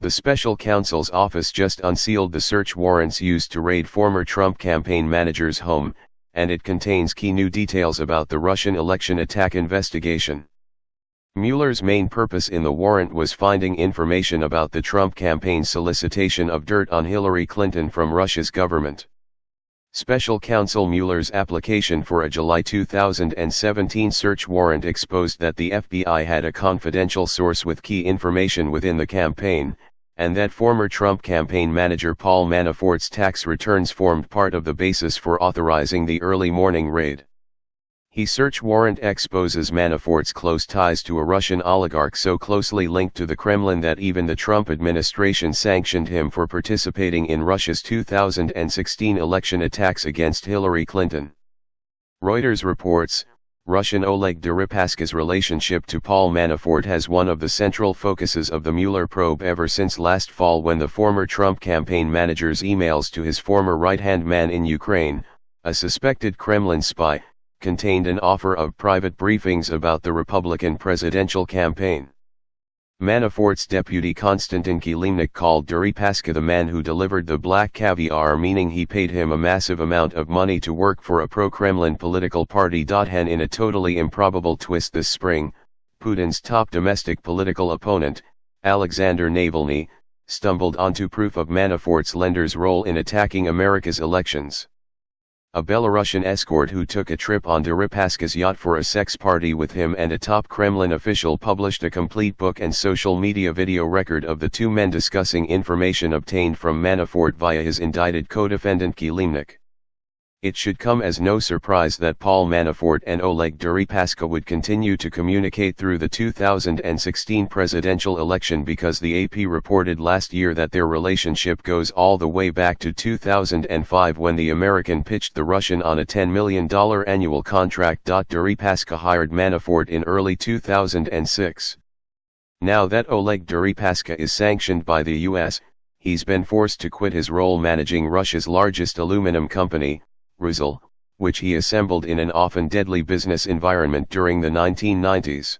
The Special Counsel's office just unsealed the search warrants used to raid former Trump campaign manager's home, and it contains key new details about the Russian election attack investigation. Mueller's main purpose in the warrant was finding information about the Trump campaign's solicitation of dirt on Hillary Clinton from Russia's government. Special Counsel Mueller's application for a July 2017 search warrant exposed that the FBI had a confidential source with key information within the campaign, and that former Trump campaign manager Paul Manafort's tax returns formed part of the basis for authorizing the early morning raid. The search warrant exposes Manafort's close ties to a Russian oligarch so closely linked to the Kremlin that even the Trump administration sanctioned him for participating in Russia's 2016 election attacks against Hillary Clinton. Reuters reports, Russian Oleg Deripaska's relationship to Paul Manafort has one of the central focuses of the Mueller probe ever since last fall, when the former Trump campaign manager's emails to his former right-hand man in Ukraine, a suspected Kremlin spy, contained an offer of private briefings about the Republican presidential campaign. Manafort's deputy Konstantin Kilimnik called Deripaska the man who delivered the black caviar, meaning he paid him a massive amount of money to work for a pro-Kremlin political party. And in a totally improbable twist this spring, Putin's top domestic political opponent, Alexander Navalny, stumbled onto proof of Manafort's lender's role in attacking America's elections. A Belarusian escort who took a trip on Deripaska's yacht for a sex party with him and a top Kremlin official published a complete book and social media video record of the two men discussing information obtained from Manafort via his indicted co-defendant Kilimnik. It should come as no surprise that Paul Manafort and Oleg Deripaska would continue to communicate through the 2016 presidential election, because the AP reported last year that their relationship goes all the way back to 2005, when the American pitched the Russian on a $10 million annual contract. Deripaska hired Manafort in early 2006. Now that Oleg Deripaska is sanctioned by the US, he's been forced to quit his role managing Russia's largest aluminum company, Rusal, which he assembled in an often deadly business environment during the 1990s.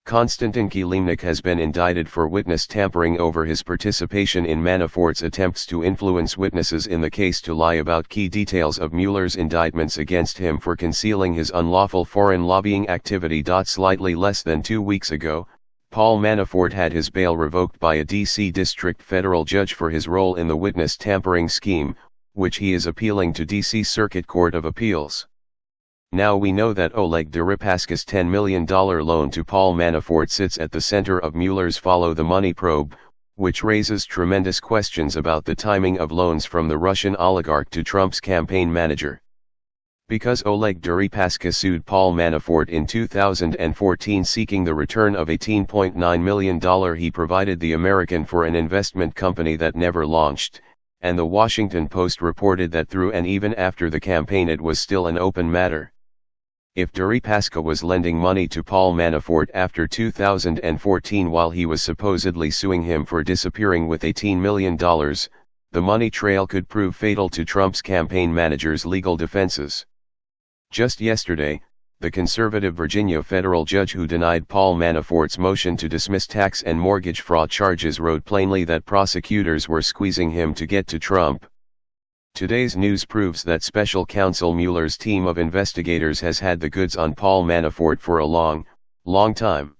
Konstantin Kilimnik has been indicted for witness tampering over his participation in Manafort's attempts to influence witnesses in the case to lie about key details of Mueller's indictments against him for concealing his unlawful foreign lobbying activity. Slightly less than 2 weeks ago, Paul Manafort had his bail revoked by a D.C. district federal judge for his role in the witness tampering scheme, which he is appealing to D.C. Circuit Court of Appeals. Now we know that Oleg Deripaska's $10 million loan to Paul Manafort sits at the center of Mueller's Follow the Money probe, which raises tremendous questions about the timing of loans from the Russian oligarch to Trump's campaign manager. Because Oleg Deripaska sued Paul Manafort in 2014 seeking the return of $18.9 million he provided the American for an investment company that never launched, and the Washington Post reported that through and even after the campaign it was still an open matter. If Deripaska was lending money to Paul Manafort after 2014 while he was supposedly suing him for disappearing with $18 million, the money trail could prove fatal to Trump's campaign manager's legal defenses. Just yesterday, the conservative Virginia federal judge who denied Paul Manafort's motion to dismiss tax and mortgage fraud charges wrote plainly that prosecutors were squeezing him to get to Trump. Today's news proves that Special Counsel Mueller's team of investigators has had the goods on Paul Manafort for a long time.